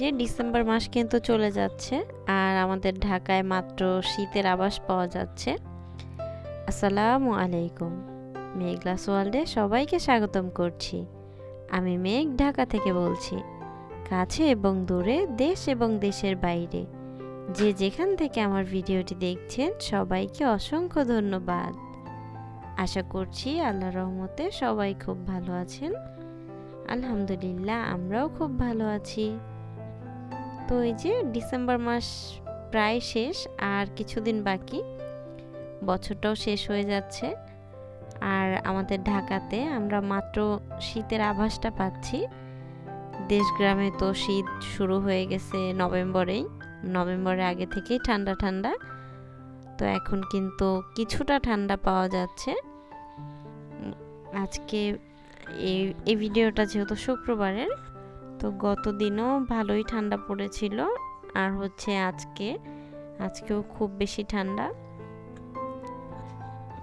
যে ডিসেম্বর মাস কিন্তু চলে যাচ্ছে আর আমাদের ঢাকায় মাত্র শীতের আভাস পাওয়া যাচ্ছে। আসসালামু আলাইকুম, মেঘলাস ওয়ার্ল্ডে সবাইকে স্বাগতম করছি। আমি মেঘ, ঢাকা থেকে বলছি। কাছে এবং দূরে, দেশ এবং দেশের বাইরে যে যেখান থেকে আমার ভিডিওটি দেখছেন সবাইকে অসংখ্য ধন্যবাদ। আশা করছি আল্লাহর রহমতে সবাই খুব ভালো আছেন। আলহামদুলিল্লাহ, আমরাও খুব ভালো আছি। তো এই যে ডিসেম্বর মাস প্রায় শেষ, আর কিছুদিন বাকি, বছরটাও শেষ হয়ে যাচ্ছে। আর আমাদের ঢাকাতে আমরা মাত্র শীতের আভাসটা পাচ্ছি। দেশ গ্রামে তো শীত শুরু হয়ে গেছে নভেম্বরের আগে থেকেই ঠান্ডা ঠান্ডা। তো এখন কিন্তু কিছুটা ঠান্ডা পাওয়া যাচ্ছে। আজকে এই ভিডিওটা যেহেতু শুক্রবারের, তো গত দিনও ভালোই ঠান্ডা পড়েছিল, আর হচ্ছে আজকেও খুব বেশি ঠান্ডা।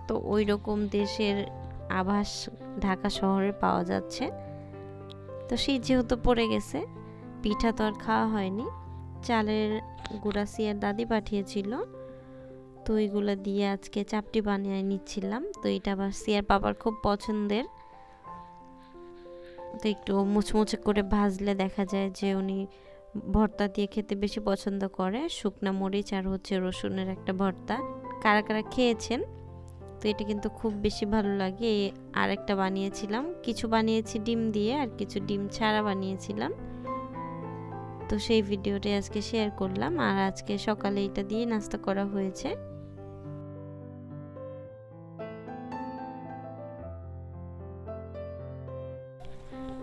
তো ওই রকম দেশের আভাস ঢাকা শহরে পাওয়া যাচ্ছে। তো শীত যেহেতু পড়ে গেছে, পিঠা তো আর খাওয়া হয়নি। চালের গুঁড়া সিয়ার দাদি পাঠিয়েছিল, তো ওইগুলো দিয়ে আজকে চাপটি বানিয়ে নিচ্ছিলাম। তো এটা আবার সিয়ার বাবার খুব পছন্দের। তো একটু মুচমুচে করে ভাজলে দেখা যায় যে উনি ভর্তা দিয়ে খেতে বেশি পছন্দ করে। শুকনা মরিচ আর হচ্ছে রসুনের একটা ভর্তা। কারা কারা খেয়েছেন? তো এটা কিন্তু খুব বেশি ভালো লাগে। আর একটা বানিয়েছিলাম, কিছু বানিয়েছি ডিম দিয়ে আর কিছু ডিম ছাড়া বানিয়েছিলাম। তো সেই ভিডিওটাই আজকে শেয়ার করলাম। আর আজকে সকালে এটা দিয়ে নাস্তা করা হয়েছে।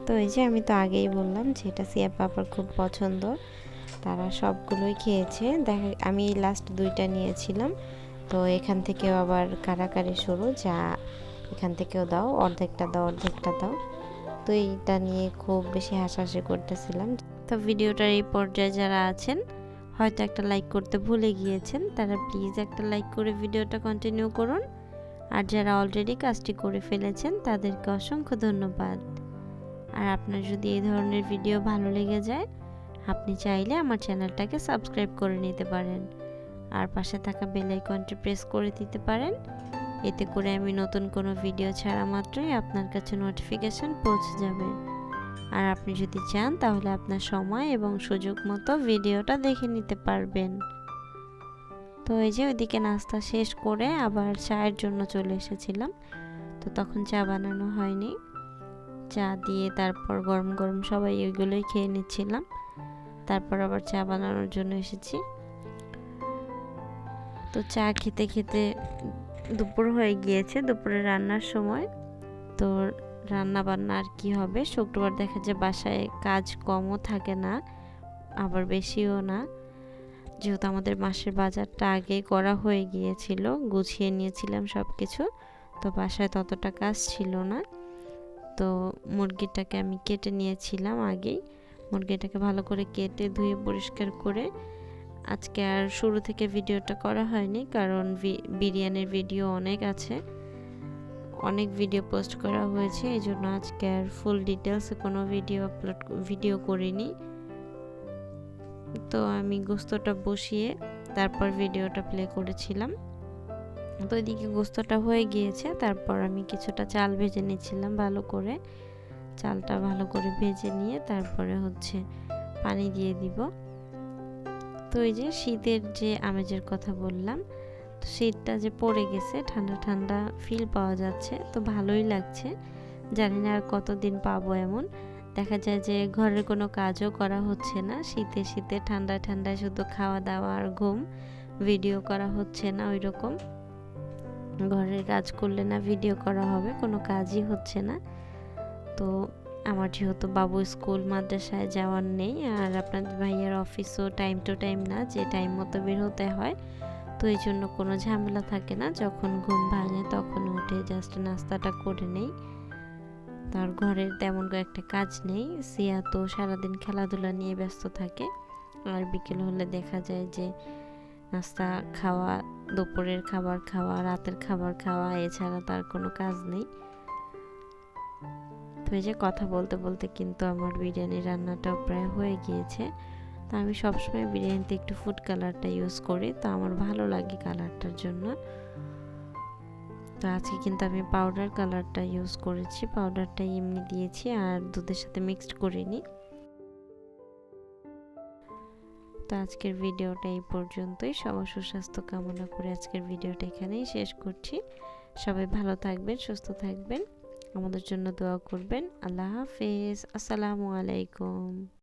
তো এই যে আমি তো আগেই বললাম যে এটা সিয়া পাপার খুব পছন্দ, তারা সবগুলোই খেয়েছে। দেখা আমি লাস্ট 2টা নিয়েছিলাম। তো এখান থেকেও আবার কারাকারি শুরু, যা এখান থেকেও দাও, অর্ধেকটা দাও, অর্ধেকটা দাও। তো এইটা নিয়ে খুব বেশি হাসাহাসি করতেছিলাম। তো ভিডিওটার এই পর্যায়ে যারা আছেন, হয়তো একটা লাইক করতে ভুলে গিয়েছেন, তারা প্লিজ একটা লাইক করে ভিডিওটা কন্টিনিউ করুন। আর যারা অলরেডি কাজটি করে ফেলেছেন তাদেরকে অসংখ্য ধন্যবাদ। আর আপনার যদি এই ধরনের ভিডিও ভালো লেগে যায়, আপনি চাইলে আমার চ্যানেলটাকে সাবস্ক্রাইব করে নিতে পারেন, আর পাশে থাকা বেল আইকনটি প্রেস করে দিতে পারেন। এতে করে আমি নতুন কোনো ভিডিও ছাড়া মাত্রই আপনার কাছে নোটিফিকেশন পৌঁছে যাবে। আর আপনি যদি চান তাহলে আপনার সময় এবং সুযোগ মতো ভিডিওটা দেখে নিতে পারবেন। তো এই যে ওইদিকে নাস্তা শেষ করে আবার চায়ের জন্য চলে এসেছিলাম। তো তখন চা বানানো হয়নি, চা দিয়ে তারপর গরম গরম সবাই ওইগুলোই খেয়ে নিচ্ছিলাম। তারপর আবার চা বানানোর জন্য এসেছি। তো চা খেতে খেতে দুপুর হয়ে গিয়েছে, দুপুরে রান্নার সময়। তো রান্না বান্না আর কি হবে, শুক্রবার দেখা যায় বাসায় কাজ কমও থাকে না, আবার বেশিও না। যেহেতু আমাদের মাসের বাজারটা আগেই করা হয়ে গিয়েছিল, গুছিয়ে নিয়েছিলাম সব কিছু, তো বাসায় ততটা কাজ ছিল না। তো মুরগিটাকে আমি কেটে নিয়েছিলাম আগেই। মুরগিটাকে ভালো করে কেটে ধুয়ে পরিষ্কার করে আজকে আর শুরু থেকে ভিডিওটা করা হয়নি, কারণ বিরিয়ানির ভিডিও অনেক আছে, অনেক ভিডিও পোস্ট করা হয়েছে, এই জন্য আজকে আর ফুল ডিটেলসে কোনো ভিডিও করিনি। তো আমি গোস্তটা বসিয়ে তারপর ভিডিওটা প্লে করেছিলাম। তো এদিকে গোস্তটা হয়ে গিয়েছে, তারপর আমি কিছুটা চাল ভেজে নিচ্ছিলাম ভালো করে। চালটা ভালো করে ভেজে নিয়ে তারপরে হচ্ছে পানি দিয়ে দিব। তো এই যে শীতের যে আমেজের কথা বললাম, তো শীতটা যে পড়ে গেছে, ঠান্ডা ঠান্ডা ফিল পাওয়া যাচ্ছে, তো ভালোই লাগছে। জানি না আর কতদিন পাবো এমন। দেখা যায় যে ঘরের কোনো কাজও করা হচ্ছে না, শীতে শীতে ঠান্ডায় ঠান্ডায় শুধু খাওয়া দাওয়া আর ঘুম, ভিডিও করা হচ্ছে না ওই রকম। ঘরের কাজ করলে না ভিডিও করা হবে, কোনো কাজই হচ্ছে না। তো আমার যেহেতু বাবু স্কুল মাদ্রাসায় যাওয়ার নেই, আর আপনাদের ভাইয়ের অফিসও টাইম টু টাইম না, যে টাইম মতো বের হতে হয়, তো এই জন্য কোনো ঝামেলা থাকে না। যখন ঘুম ভাঙে তখন উঠে জাস্ট নাস্তাটা করে নেই। তার ঘরের তেমন একটা কাজ নেই। সিয়া তো সারাদিন খেলাধুলা নিয়ে ব্যস্ত থাকে, আর বিকেল হলে দেখা যায় যে নাস্তা খাওয়া, দুপুরের খাবার খাওয়া, রাতের খাবার খাওয়া, এছাড়া তার কোনো কাজ নেই। তো এই যে কথা বলতে বলতে কিন্তু আমার বিরিয়ানি রান্নাটাও প্রায় হয়ে গিয়েছে। তো আমি সবসময় বিরিয়ানিতে একটু ফুড কালারটা ইউজ করি, তো আমার ভালো লাগে কালারটার জন্য। তো আজকে কিন্তু আমি পাউডার কালারটা ইউজ করেছি, পাউডারটা এমনি দিয়েছি আর দুধের সাথে মিক্সড করিনি। তো আজকের ভিডিওটা এই পর্যন্তই। সবার সুস্বাস্থ্য কামনা করে আজকের ভিডিওটা এখানেই শেষ করছি। সবাই ভালো থাকবেন, সুস্থ থাকবেন, আমাদের জন্য দোয়া করবেন। আল্লাহ হাফেজ, আসসালামু আলাইকুম।